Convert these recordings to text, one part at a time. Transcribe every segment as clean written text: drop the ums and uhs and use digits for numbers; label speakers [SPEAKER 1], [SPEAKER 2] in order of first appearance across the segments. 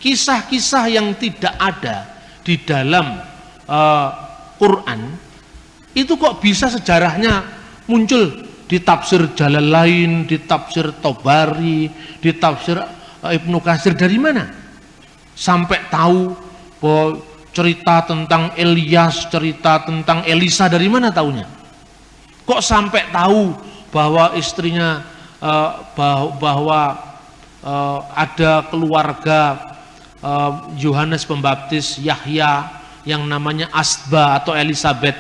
[SPEAKER 1] kisah-kisah yang tidak ada di dalam Quran itu kok bisa sejarahnya muncul di tafsir Jalalain, di tafsir Tobari, di tafsir Ibnu Katsir. Dari mana? Sampai tahu bahwa cerita tentang Ilyas, cerita tentang Elisa, dari mana taunya? Kok sampai tahu bahwa istrinya bahwa ada keluarga Yohanes Pembaptis, Yahya yang namanya Asba atau Elizabeth.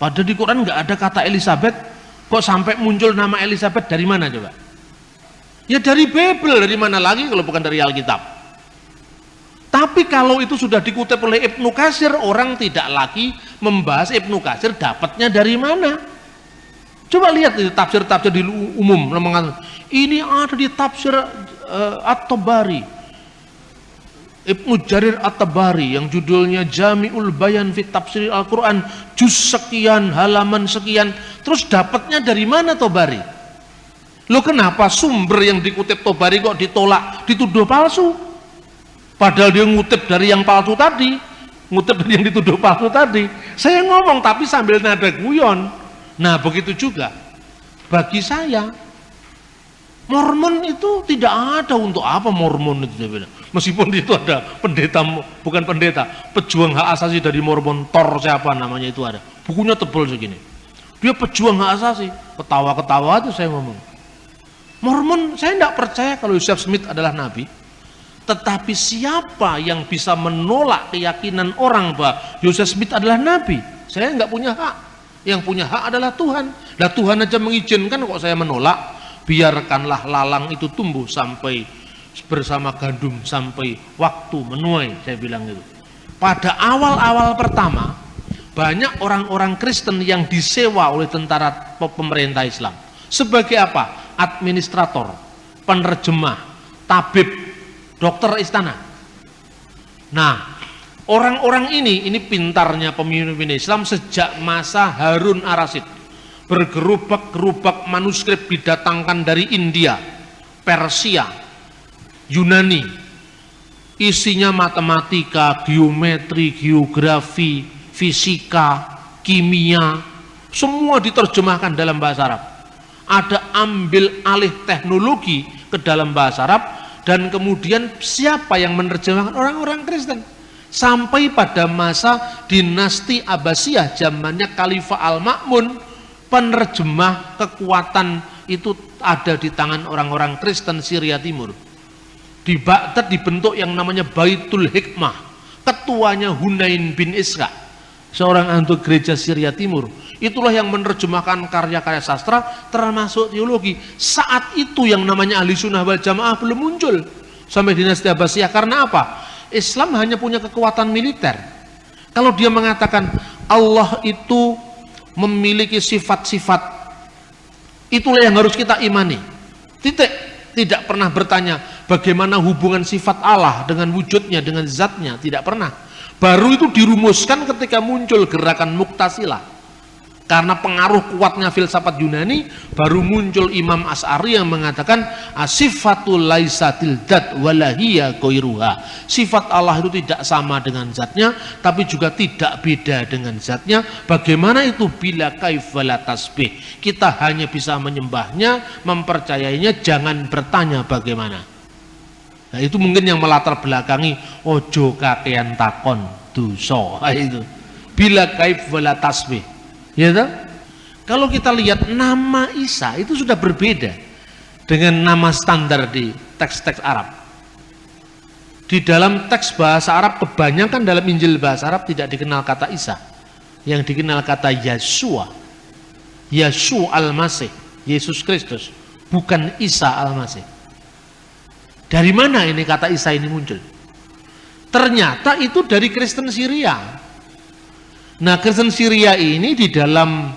[SPEAKER 1] Padahal di Quran nggak ada kata Elizabeth. Kok sampai muncul nama Elizabeth, dari mana coba? Ya dari Bible, dari mana lagi kalau bukan dari Alkitab? Tapi kalau itu sudah dikutip oleh Ibnu Katsir, orang tidak lagi membahas Ibnu Katsir dapatnya dari mana. Coba lihat di tafsir-tafsir di umum, ini ada di tafsir At-Tabari, Ibnu Jarir At-Tabari yang judulnya Jami'ul Bayan fi Tafsir Al-Quran, juz sekian, halaman sekian. Terus dapatnya dari mana Tabari? Loh, kenapa sumber yang dikutip Tabari kok ditolak, dituduh palsu? Padahal dia ngutip dari yang palsu tadi, ngutip dari yang dituduh palsu tadi. Saya ngomong tapi sambil nada guyon. Nah begitu juga bagi saya, Mormon itu tidak ada. Untuk apa Mormon itu? Meskipun itu ada pendeta, bukan pendeta, pejuang hak asasi dari Mormon, Thor siapa namanya itu ada. Bukunya tebal segini. Dia pejuang hak asasi. Ketawa-ketawa itu saya ngomong. Mormon, saya tidak percaya kalau Joseph Smith adalah nabi. Tetapi siapa yang bisa menolak keyakinan orang bahwa Joseph Smith adalah nabi? Saya nggak punya hak. Yang punya hak adalah Tuhan. Nah Tuhan aja mengizinkan kok saya menolak. Biarkanlah lalang itu tumbuh sampai bersama gandum sampai waktu menuai, saya bilang itu. Pada awal-awal pertama, banyak orang-orang Kristen yang disewa oleh tentara pemerintah Islam. Sebagai apa? Administrator, penerjemah, tabib, dokter istana. Nah, orang-orang ini pintarnya pemimpin Islam sejak masa Harun Ar-Rasyid. Bergerubak-gerubak manuskrip didatangkan dari India, Persia, Yunani. Isinya matematika, geometri, geografi, fisika, kimia, semua diterjemahkan dalam bahasa Arab. Ada ambil alih teknologi ke dalam bahasa Arab, dan kemudian siapa yang menerjemahkan? Orang-orang Kristen. Sampai pada masa dinasti Abbasiyah, zamannya Khalifah Al-Ma'mun, penerjemah kekuatan itu ada di tangan orang-orang Kristen Syria Timur. Di Baghdad dibentuk yang namanya Baitul Hikmah. Ketuanya Hunain bin Ishaq, seorang anggota gereja Syria Timur. Itulah yang menerjemahkan karya-karya sastra termasuk teologi. Saat itu yang namanya Ahli Sunnah wal Jamaah belum muncul sampai dinasti Abbasiyah. Karena apa? Islam hanya punya kekuatan militer. Kalau dia mengatakan Allah itu memiliki sifat-sifat, itulah yang harus kita imani. Titik. Tidak pernah bertanya bagaimana hubungan sifat Allah dengan wujudnya, dengan zatnya. Tidak pernah. Baru itu dirumuskan ketika muncul gerakan Mu'tazilah. Karena pengaruh kuatnya filsafat Yunani, baru muncul Imam Asy'ari yang mengatakan asifatul laisatil dzat walahiyya ghairuha. Sifat Allah itu tidak sama dengan zatnya, tapi juga tidak beda dengan zatnya. Bagaimana itu? Bila kaifa la tasbih. Kita hanya bisa menyembahnya, mempercayainya, jangan bertanya bagaimana. Nah, itu mungkin yang melatar belakangi ojo kakean takon dosa itu. Bila kaifa la tasbih. Ya toh? Kalau kita lihat nama Isa itu sudah berbeda dengan nama standar di teks-teks Arab. Di dalam teks bahasa Arab, kebanyakan dalam Injil bahasa Arab tidak dikenal kata Isa. Yang dikenal kata Yeshua. Yeshua Al-Masih, Yesus Kristus, bukan Isa Al-Masih. Dari mana ini kata Isa ini muncul? Ternyata itu dari Kristen Syria. Nah, Kristen Syria ini di dalam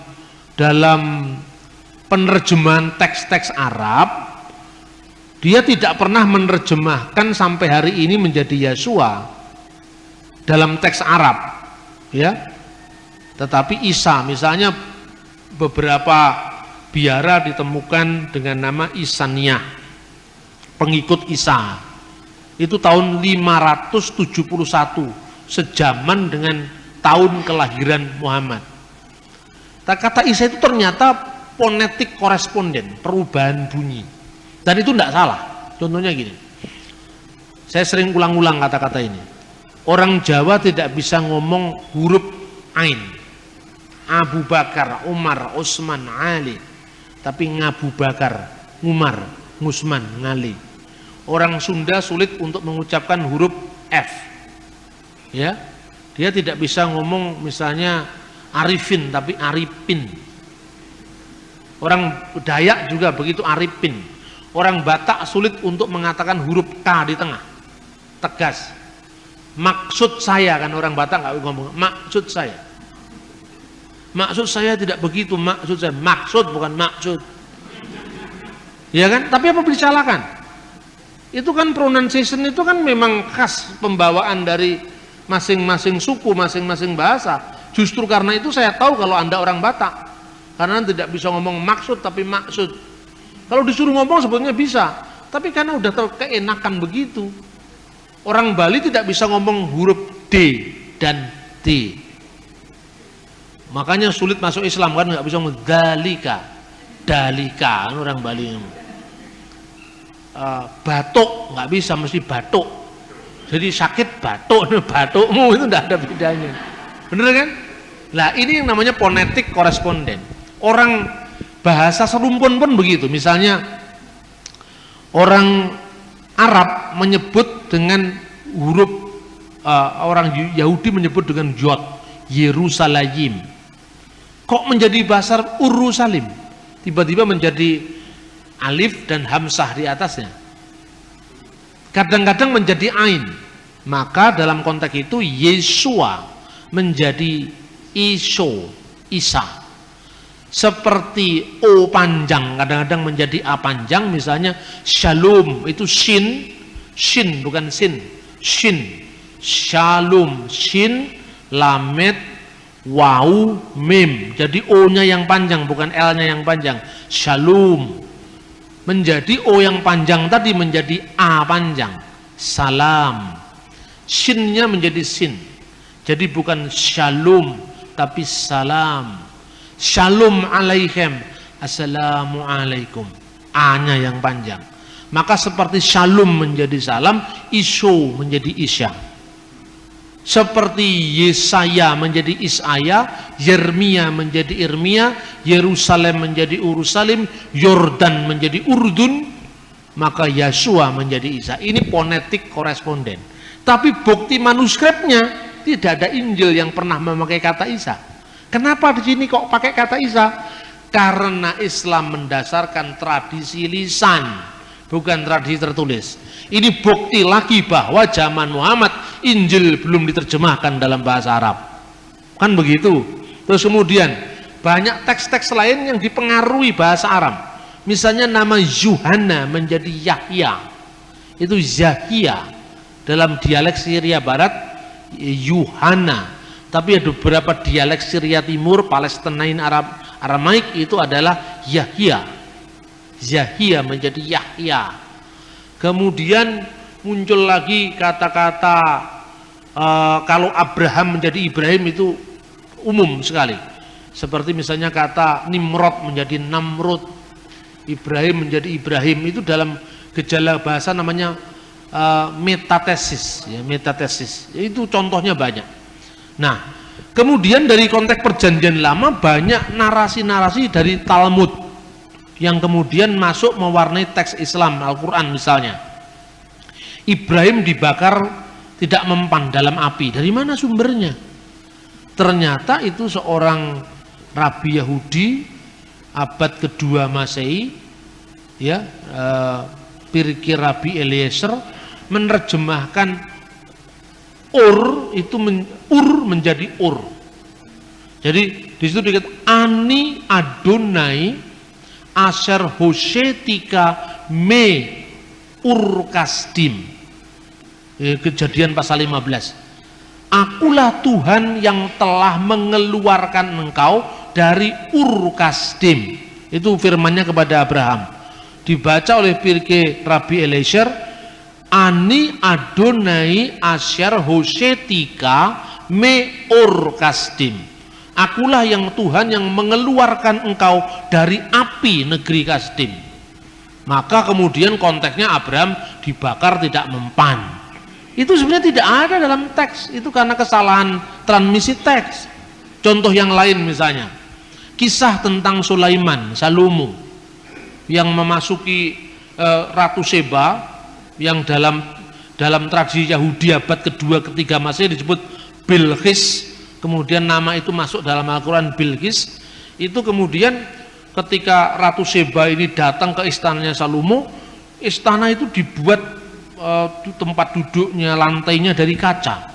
[SPEAKER 1] penerjemahan teks-teks Arab, dia tidak pernah menerjemahkan sampai hari ini menjadi Yeshua dalam teks Arab, ya. Tetapi Isa, misalnya beberapa biara ditemukan dengan nama Isaniyah, pengikut Isa. Itu tahun 571, sejaman dengan tahun kelahiran Muhammad. Kata Isa itu ternyata fonetik koresponden, perubahan bunyi. Dan itu tidak salah. Contohnya gini, saya sering ulang-ulang kata-kata ini. Orang Jawa tidak bisa ngomong huruf Ain, Abu Bakar, Umar, Utsman, Ali, tapi Ngabu Bakar, Umar, Ngusman, Ngali. Orang Sunda sulit untuk mengucapkan huruf F, ya, dia tidak bisa ngomong misalnya Arifin tapi Aripin. Orang Dayak juga begitu, Aripin. Orang Batak sulit untuk mengatakan huruf K di tengah, tegas. Maksud saya, kan orang Batak nggak ngomong maksud saya. Maksud saya tidak begitu, maksud saya, maksud bukan maksud. Ya kan? Tapi apa disalahkan? Itu kan pronunciation itu kan memang khas pembawaan dari masing-masing suku, masing-masing bahasa. Justru karena itu saya tahu kalau Anda orang Batak, karena tidak bisa ngomong maksud tapi maksud. Kalau disuruh ngomong sebetulnya bisa, tapi karena udah keenakan begitu. Orang Bali tidak bisa ngomong huruf D dan D, makanya sulit masuk Islam, kan nggak bisa ngomong dalika, dalika, kan orang Bali. Batuk nggak bisa, mesti batuk. Jadi sakit batuk, batukmu itu tidak ada bedanya, bener kan? Nah ini yang namanya fonetik koresponden. Orang bahasa serumpun pun begitu. Misalnya orang Arab menyebut dengan huruf, orang Yahudi menyebut dengan Yod, Yerusalem. Kok menjadi bahasa Urusalim? Tiba-tiba menjadi alif dan hamzah di atasnya. Kadang-kadang menjadi ain. Maka dalam konteks itu Yesua menjadi Iso, Isa. Seperti O panjang kadang-kadang menjadi A panjang, misalnya Shalom itu shin, shin bukan sin, shin. Shalom, shin, lamet, waw, mim. Jadi O-nya yang panjang bukan L-nya yang panjang. Shalom. Menjadi O yang panjang tadi menjadi A panjang, salam. Shinnya menjadi sin, jadi bukan shalom tapi salam. Shalom alaikum, assalamualaikum. A-nya yang panjang. Maka seperti shalom menjadi salam, iso menjadi isya. Seperti Yesaya menjadi Isaya, Yeremia menjadi Irmia, Yerusalem menjadi Urusalim, Yordan menjadi Urdun, maka Yesua menjadi Isa. Ini fonetik koresponden. Tapi bukti manuskripnya tidak ada Injil yang pernah memakai kata Isa. Kenapa di sini kok pakai kata Isa? Karena Islam mendasarkan tradisi lisan, bukan tradisi tertulis. Ini bukti lagi bahwa zaman Muhammad Injil belum diterjemahkan dalam bahasa Arab, kan begitu. Terus kemudian banyak teks-teks lain yang dipengaruhi bahasa Arab. Misalnya nama Yuhanna menjadi Yahya, itu Zahia. Dalam dialek Syria Barat Yuhanna, tapi ada beberapa dialek Syria Timur, Palestinain, Aramaik itu adalah Yahya. Zahia menjadi Yahya. Kemudian muncul lagi kata-kata kalau Abraham menjadi Ibrahim, itu umum sekali. Seperti misalnya kata Nimrod menjadi Namrud, Ibrahim menjadi Ibrahim, itu dalam gejala bahasa namanya metatesis, ya, metatesis. Itu contohnya banyak. Nah, kemudian dari konteks perjanjian lama banyak narasi-narasi dari Talmud yang kemudian masuk mewarnai teks Islam, Al-Quran misalnya. Ibrahim dibakar tidak mempan dalam api. Dari mana sumbernya? Ternyata itu seorang rabi Yahudi abad kedua Masehi, ya, Pirkei Rabi Eliezer menerjemahkan Ur itu Ur menjadi Ur. Jadi di situ dikatakan Ani Adonai Asher Hoshetika me Urkasdim. Kejadian pasal 15. Akulah Tuhan yang telah mengeluarkan engkau dari Urkasdim. Itu firmannya kepada Abraham. Dibaca oleh Pirkei Rabi Eliezer, Ani Adonai Asyar Hosetika me Ur Kasdim. Akulah yang Tuhan yang mengeluarkan engkau dari api negeri Kasdim. Maka kemudian konteksnya Abraham dibakar tidak mempan. Itu sebenarnya tidak ada dalam teks. Itu karena kesalahan transmisi teks. Contoh yang lain misalnya, kisah tentang Sulaiman, Salomo yang memasuki Ratu Seba, yang dalam tradisi Yahudi abad kedua ketiga Masehi disebut Bilqis. Kemudian nama itu masuk dalam Al-Quran, Bilqis. Itu kemudian ketika Ratu Seba ini datang ke istananya Salomo, istana itu dibuat tempat duduknya, lantainya dari kaca.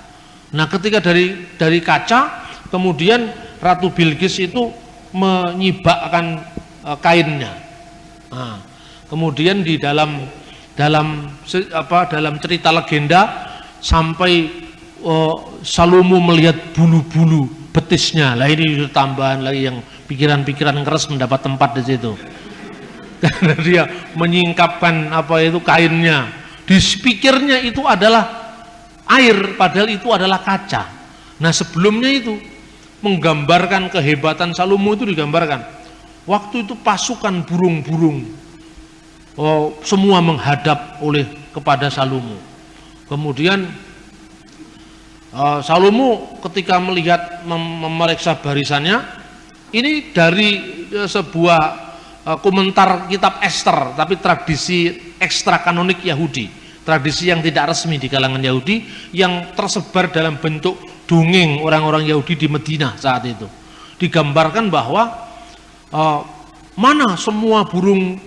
[SPEAKER 1] Nah, ketika dari kaca, kemudian Ratu Bilqis itu menyibakkan kainnya. Nah, kemudian di dalam cerita legenda sampai Salomo melihat bulu-bulu betisnya. Lah ini tambahan lagi yang pikiran-pikiran keras mendapat tempat di situ. Karena dia menyingkapkan kainnya. Di pikirnya itu adalah air, padahal itu adalah kaca. Nah, sebelumnya itu menggambarkan kehebatan Salomo itu digambarkan. Waktu itu pasukan burung-burung semua menghadap kepada Salomo. Kemudian Salomo ketika melihat memeriksa barisannya, ini dari sebuah komentar kitab Ester, tapi tradisi ekstra kanonik Yahudi, tradisi yang tidak resmi di kalangan Yahudi, yang tersebar dalam bentuk dongeng orang-orang Yahudi di Madinah saat itu. Digambarkan bahwa mana semua burung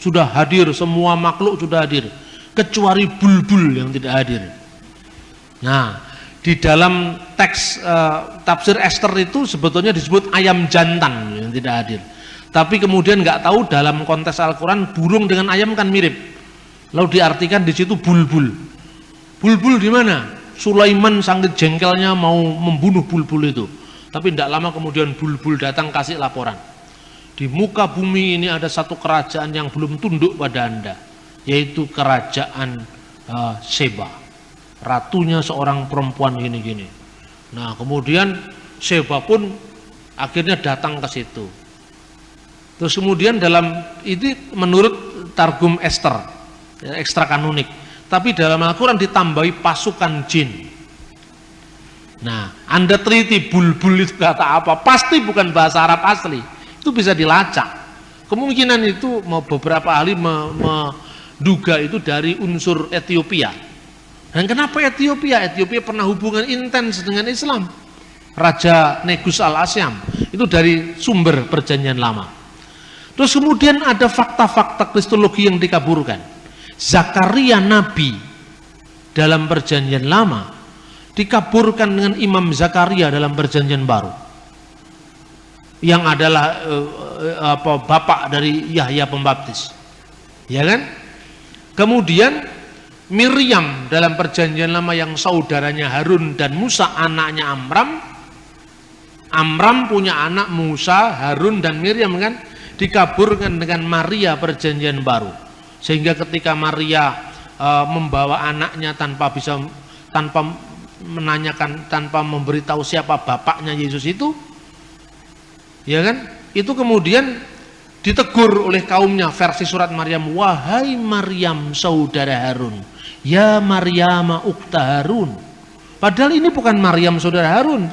[SPEAKER 1] sudah hadir, semua makhluk sudah hadir, kecuali bulbul yang tidak hadir. Nah, di dalam teks tafsir Ester itu sebetulnya disebut ayam jantan yang tidak hadir. Tapi kemudian nggak tahu dalam konteks Al-Quran burung dengan ayam kan mirip. Lalu diartikan di situ bulbul. Bulbul di mana? Sulaiman sangat jengkelnya mau membunuh bulbul itu. Tapi tidak lama kemudian bulbul datang kasih laporan. Di muka bumi ini ada satu kerajaan yang belum tunduk pada Anda, yaitu kerajaan Seba. Ratunya seorang perempuan gini-gini. Nah, kemudian Seba pun akhirnya datang ke situ. Terus kemudian dalam itu menurut Targum Ester, ekstra kanonik. Tapi dalam Al-Quran ditambahi pasukan jin. Nah, Anda teliti bulbul itu kata apa? Pasti bukan bahasa Arab asli. Itu bisa dilacak. Kemungkinan itu beberapa ahli menduga itu dari unsur Ethiopia. Dan kenapa Ethiopia? Ethiopia pernah hubungan intens dengan Islam. Raja Negus al-Asyam itu dari sumber perjanjian lama. Terus kemudian ada fakta-fakta kristologi yang dikaburkan. Zakaria Nabi dalam perjanjian lama dikaburkan dengan Imam Zakaria dalam perjanjian baru, yang adalah bapak dari Yahya Pembaptis, ya kan? Kemudian Miriam dalam perjanjian lama yang saudaranya Harun dan Musa, anaknya Amram. Amram punya anak Musa, Harun dan Miriam kan, dikaburkan dengan Maria perjanjian baru. Sehingga ketika Maria membawa anaknya tanpa menanyakan, tanpa memberitahu siapa bapaknya Yesus itu, ya kan? Itu kemudian ditegur oleh kaumnya, versi surat Maryam, wahai Maryam saudara Harun, ya Maryam ukhta Harun. Padahal ini bukan Maryam saudara Harun,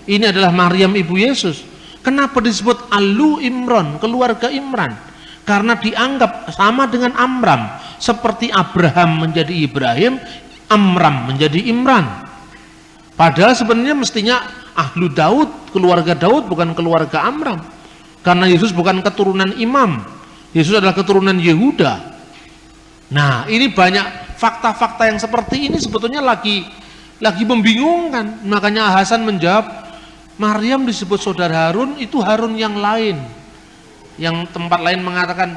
[SPEAKER 1] ini adalah Maryam ibu Yesus. Kenapa disebut Alu Imran, keluarga Imran? Karena dianggap sama dengan Amram, seperti Abraham menjadi Ibrahim, Amram menjadi Imran. Padahal sebenarnya mestinya Ahlu Daud, keluarga Daud, bukan keluarga Amram. Karena Yesus bukan keturunan imam, Yesus adalah keturunan Yehuda. Nah, ini banyak fakta-fakta yang seperti ini sebetulnya lagi membingungkan. Makanya Hasan menjawab, Maryam disebut saudara Harun, itu Harun yang lain. Yang tempat lain mengatakan,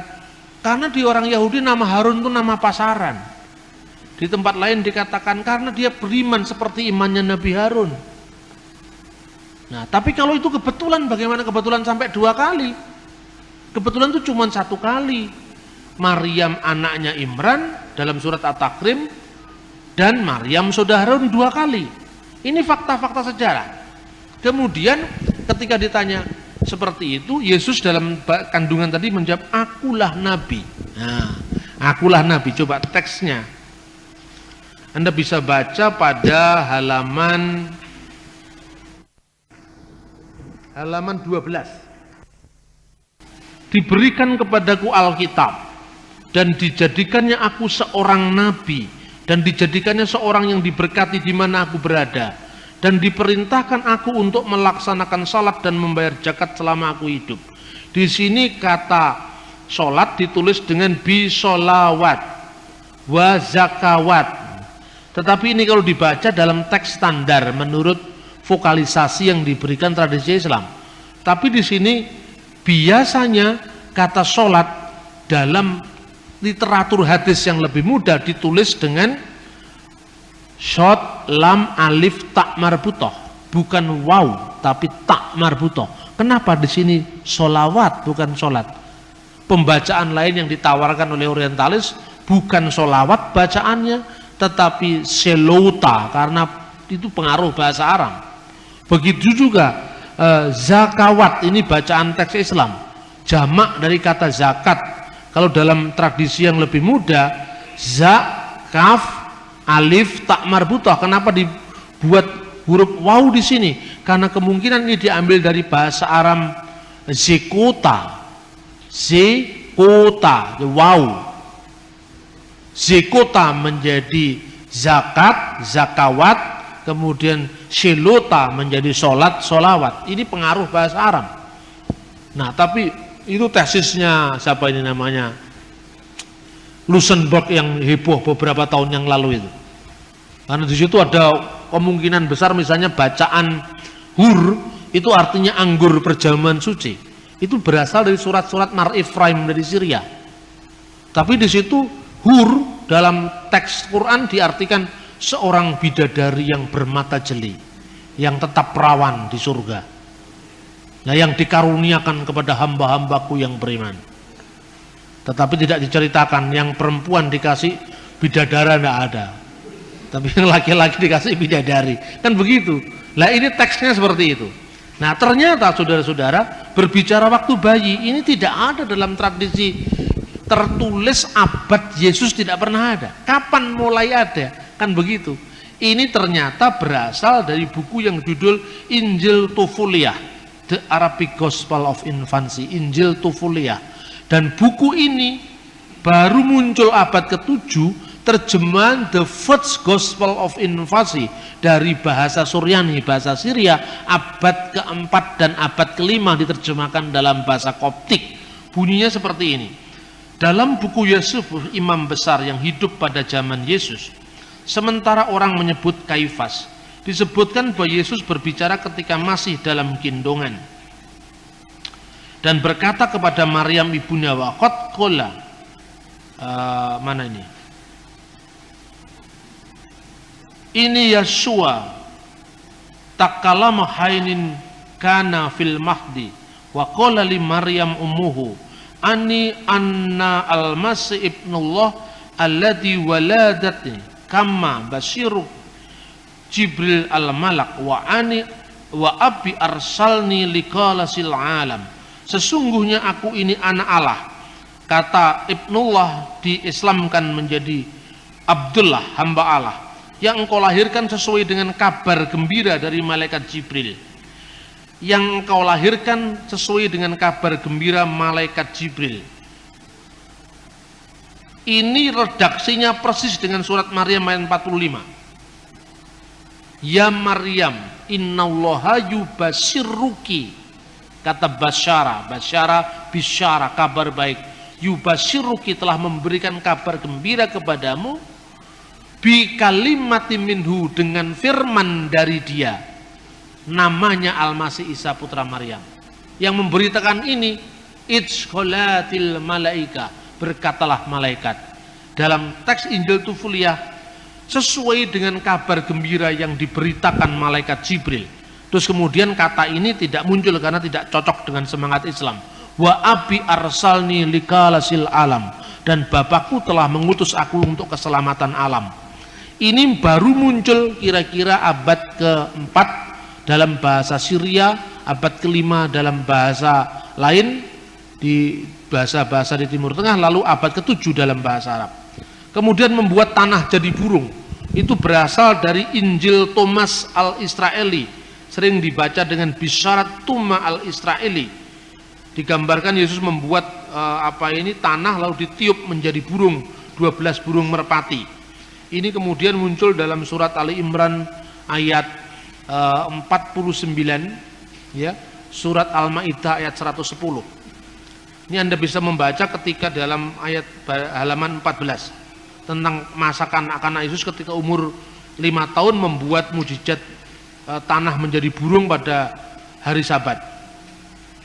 [SPEAKER 1] karena di orang Yahudi nama Harun itu nama pasaran. Di tempat lain dikatakan karena dia beriman seperti imannya Nabi Harun. Nah, tapi kalau itu kebetulan, bagaimana kebetulan sampai 2 kali? Kebetulan itu cuma 1 kali. Maryam anaknya Imran dalam surat At-Takrim, dan Maryam saudara Harun 2 kali. Ini fakta-fakta sejarah. Kemudian ketika ditanya seperti itu, Yesus dalam kandungan tadi menjawab, akulah nabi. Nah, akulah nabi. Coba teksnya Anda bisa baca pada halaman 12. Diberikan kepadaku Alkitab dan dijadikannya aku seorang nabi dan dijadikannya seorang yang diberkati di mana aku berada, dan diperintahkan aku untuk melaksanakan salat dan membayar zakat selama aku hidup. Di sini kata salat ditulis dengan bisolawat wa zakawat. Tetapi ini kalau dibaca dalam teks standar menurut vokalisasi yang diberikan tradisi Islam. Tapi di sini biasanya kata salat dalam literatur hadis yang lebih mudah ditulis dengan shot lam alif tak marbutoh, bukan waw tapi tak marbutoh. Kenapa di sini solawat bukan solat? Pembacaan lain yang ditawarkan oleh orientalis bukan solawat bacaannya, tetapi selota, karena itu pengaruh bahasa Arab. Begitu juga zakawat, ini bacaan teks Islam, jamak dari kata zakat. Kalau dalam tradisi yang lebih muda, za, kaf, alif, tak marbutoh. Kenapa dibuat huruf waw di sini? Karena kemungkinan ini diambil dari bahasa Arab zekota, waw. Zekota menjadi zakat, zakawat, kemudian shilota menjadi sholat, sholawat. Ini pengaruh bahasa Arab. Nah, tapi itu tesisnya siapa ini namanya, Luxemburg, yang heboh beberapa tahun yang lalu itu. Karena di situ ada kemungkinan besar misalnya bacaan hur itu artinya anggur perjamuan suci. Itu berasal dari surat-surat Mar Ifraim dari Syria. Tapi di situ hur dalam teks Quran diartikan seorang bidadari yang bermata jeli, yang tetap perawan di surga. Nah, yang dikaruniakan kepada hamba-hambaku yang beriman. Tetapi tidak diceritakan yang perempuan dikasih bidadara, tidak ada. Tapi yang laki-laki dikasih bidadari. Kan begitu. Nah, ini teksnya seperti itu. Nah, ternyata saudara-saudara, berbicara waktu bayi ini tidak ada dalam tradisi tertulis abad Yesus, tidak pernah ada. Kapan mulai ada? Kan begitu. Ini ternyata berasal dari buku yang judul Injil Tufuliyah, The Arabic Gospel of Infancy, Injil Tufuliyah. Dan buku ini baru muncul abad ke-7, terjemahan The First Gospel of Infancy dari bahasa Suryani, bahasa Syria, abad ke-4 dan abad ke-5 diterjemahkan dalam bahasa Koptik. Bunyinya seperti ini. Dalam buku Yusuf, imam besar yang hidup pada zaman Yesus, sementara orang menyebut Kaifas, disebutkan bahwa Yesus berbicara ketika masih dalam gendongan dan berkata kepada Maryam ibunya, wa qad qala, mana ini Yeshua takallama hainin kana fil mahdi wa qala li Maryam ummuhu ani anna al-masih ibnullah alladhi waladatni kama basyiru Jibril al-Malak wa abi arsalni liqalasil alam. Sesungguhnya aku ini anak Allah. Kata Ibnullah diislamkan menjadi Abdullah, hamba Allah, yang engkau lahirkan sesuai dengan kabar gembira dari malaikat Jibril. Yang engkau lahirkan sesuai dengan kabar gembira malaikat Jibril. Ini redaksinya persis dengan surat Maryam ayat 45. Ya Maryam, innallaha yubasyiruki. Kata basyara, bisyara, kabar baik. Yubasyiruki, telah memberikan kabar gembira kepadamu, bi kalimati minhu, dengan firman dari dia, namanya Al-Masih Isa putra Maryam. Yang memberitakan ini, idkholatil malaika, berkatalah malaikat. Dalam teks Injil Tufuliyah, sesuai dengan kabar gembira yang diberitakan malaikat Jibril. Terus kemudian kata ini tidak muncul karena tidak cocok dengan semangat Islam. Wa abi arsalni likalasil alam, dan Bapakku telah mengutus aku untuk keselamatan alam. Ini baru muncul kira-kira abad ke-4 dalam bahasa Syria, abad ke-5 dalam bahasa lain di bahasa-bahasa di Timur Tengah, lalu abad ke-7 dalam bahasa Arab. Kemudian membuat tanah jadi burung. Itu berasal dari Injil Thomas al-Israeli, sering dibaca dengan Bisharat Tuma al-Israeli. Digambarkan Yesus membuat tanah lalu ditiup menjadi burung, 12 burung merpati. Ini kemudian muncul dalam surat Ali Imran ayat 49, ya, surat Al-Maidah ayat 110. Ini Anda bisa membaca ketika dalam ayat halaman 14 tentang masa kanak-kanak Yesus ketika umur 5 tahun membuat mujizat tanah menjadi burung pada hari Sabat.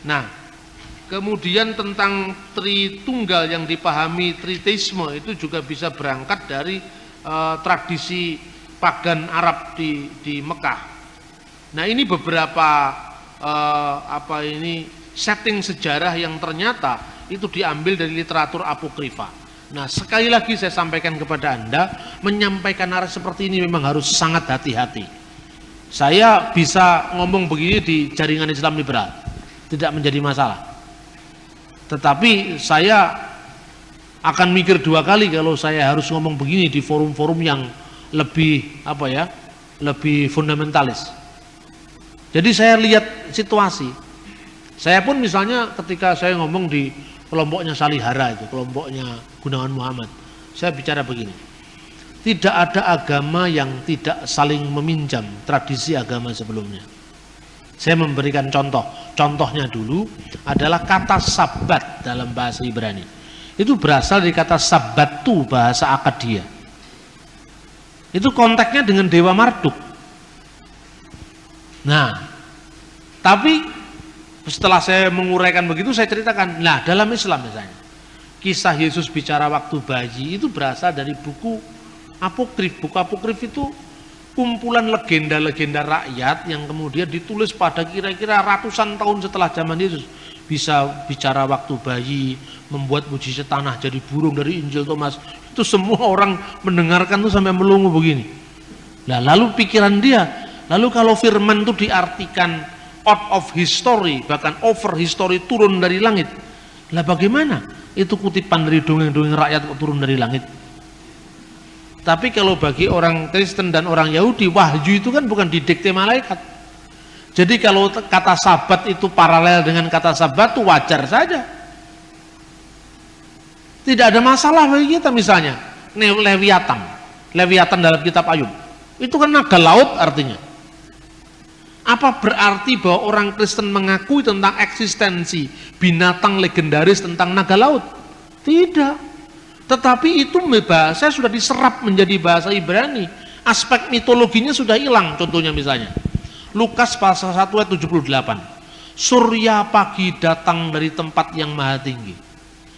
[SPEAKER 1] Nah, kemudian tentang Tritunggal yang dipahami Triteisme itu juga bisa berangkat dari tradisi pagan Arab di Mekah. Nah, ini beberapa setting sejarah yang ternyata itu diambil dari literatur apokrifa. Nah, sekali lagi saya sampaikan kepada Anda, menyampaikan narasi seperti ini memang harus sangat hati-hati. Saya bisa ngomong begini di jaringan Islam liberal, tidak menjadi masalah. Tetapi saya akan mikir 2 kali kalau saya harus ngomong begini di forum-forum yang lebih lebih fundamentalis. Jadi saya lihat situasi. Saya pun misalnya ketika saya ngomong di kelompoknya Salihara itu, kelompoknya Gunawan Muhammad, saya bicara begini, tidak ada agama yang tidak saling meminjam tradisi agama sebelumnya. Saya memberikan contohnya dulu adalah kata sabat dalam bahasa Ibrani. Itu berasal dari kata sabatu bahasa Akadia. Itu konteksnya dengan Dewa Marduk. Nah, tapi setelah saya menguraikan begitu, saya ceritakan, nah dalam Islam misalnya, kisah Yesus bicara waktu bayi itu berasal dari buku apokrif. Buku apokrif itu kumpulan legenda-legenda rakyat yang kemudian ditulis pada kira-kira ratusan tahun setelah zaman Yesus. Bisa bicara waktu bayi, membuat mujizat tanah jadi burung dari Injil Thomas. Itu semua orang mendengarkan tuh sampai melongo begini. Nah, lalu pikiran dia, lalu kalau firman itu diartikan out of history, bahkan over history, turun dari langit. Lah bagaimana? Itu kutipan dari dongeng-dongeng rakyat kok turun dari langit. Tapi kalau bagi orang Kristen dan orang Yahudi, wahyu itu kan bukan didikte malaikat. Jadi kalau kata sabat itu paralel dengan kata sabat itu wajar saja. Tidak ada masalah bagi kita. Misalnya Leviathan dalam kitab Ayub, itu kan naga laut artinya. Apa berarti bahwa orang Kristen mengakui tentang eksistensi binatang legendaris tentang naga laut? Tidak. Tetapi itu bahasa sudah diserap menjadi bahasa Ibrani. Aspek mitologinya sudah hilang. Contohnya misalnya Lukas pasal 1 ayat 78. Surya pagi datang dari tempat yang maha tinggi.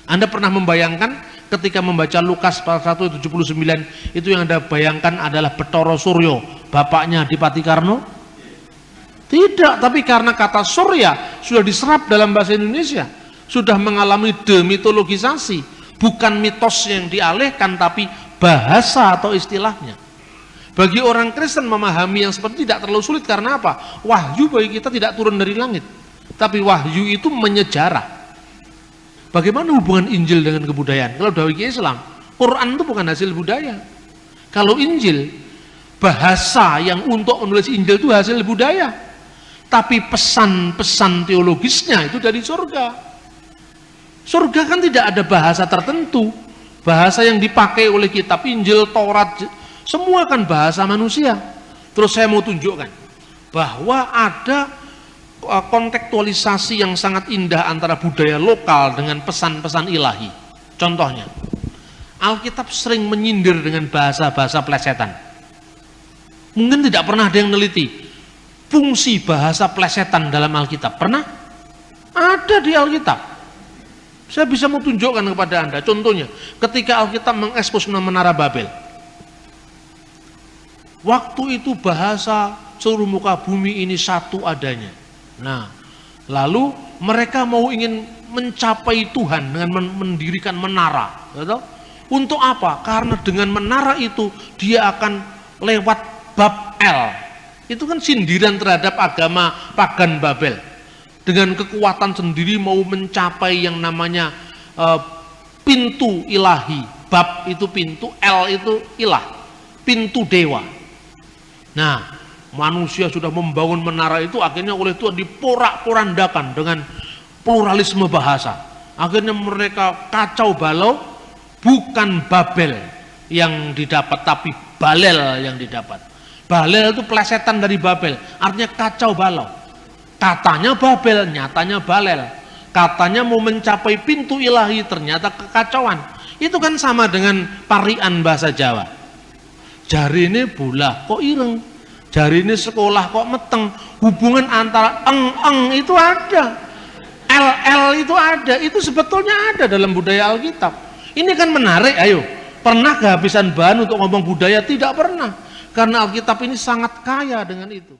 [SPEAKER 1] Anda pernah membayangkan ketika membaca Lukas pasal 1 ayat 79, itu yang Anda bayangkan adalah Betoro Suryo, bapaknya Adipati Karno? Tidak, tapi karena kata surya sudah diserap dalam bahasa Indonesia, sudah mengalami demitologisasi, bukan mitos yang dialihkan, tapi bahasa atau istilahnya. Bagi orang Kristen memahami yang seperti tidak terlalu sulit. Karena apa? Wahyu bagi kita tidak turun dari langit, tapi wahyu itu menyejarah. Bagaimana hubungan Injil dengan kebudayaan? Kalau bagi Islam, Quran itu bukan hasil budaya. Kalau Injil, bahasa yang untuk menulis Injil itu hasil budaya, tapi pesan-pesan teologisnya itu dari surga. Surga kan tidak ada bahasa tertentu. Bahasa yang dipakai oleh kitab Injil, Taurat, semua kan bahasa manusia. Terus saya mau tunjukkan bahwa ada kontekstualisasi yang sangat indah antara budaya lokal dengan pesan-pesan ilahi. Contohnya, Alkitab sering menyindir dengan bahasa-bahasa plesetan. Mungkin tidak pernah ada yang neliti fungsi bahasa plesetan dalam Alkitab. Pernah? Ada di Alkitab. Saya bisa mau tunjukkan kepada Anda. Contohnya, ketika Alkitab mengekspos Menara Babel. Waktu itu bahasa seluruh muka bumi ini satu adanya. Nah, lalu mereka ingin mencapai Tuhan dengan mendirikan menara, gitu? Untuk apa? Karena dengan menara itu dia akan lewat bab L. Itu kan sindiran terhadap agama pagan Babel. Dengan kekuatan sendiri mau mencapai yang namanya pintu ilahi. Bab itu pintu, L itu ilah, pintu dewa. Nah, manusia sudah membangun menara itu, akhirnya oleh Tuhan diporak-porandakan dengan pluralisme bahasa. Akhirnya mereka kacau balau, bukan Babel yang didapat, tapi Balel yang didapat. Balel itu plesetan dari Babel, artinya kacau balau. Katanya Babel, nyatanya Balel. Katanya mau mencapai pintu ilahi, ternyata kekacauan. Itu kan sama dengan parian bahasa Jawa. Jari ini bulah kok ireng, jari ini sekolah kok meteng. Hubungan antara eng itu ada, l itu ada, itu sebetulnya ada dalam budaya Alkitab. Ini kan menarik. Ayo, pernah kehabisan bahan untuk ngomong budaya? Tidak pernah, karena Alkitab ini sangat kaya dengan itu.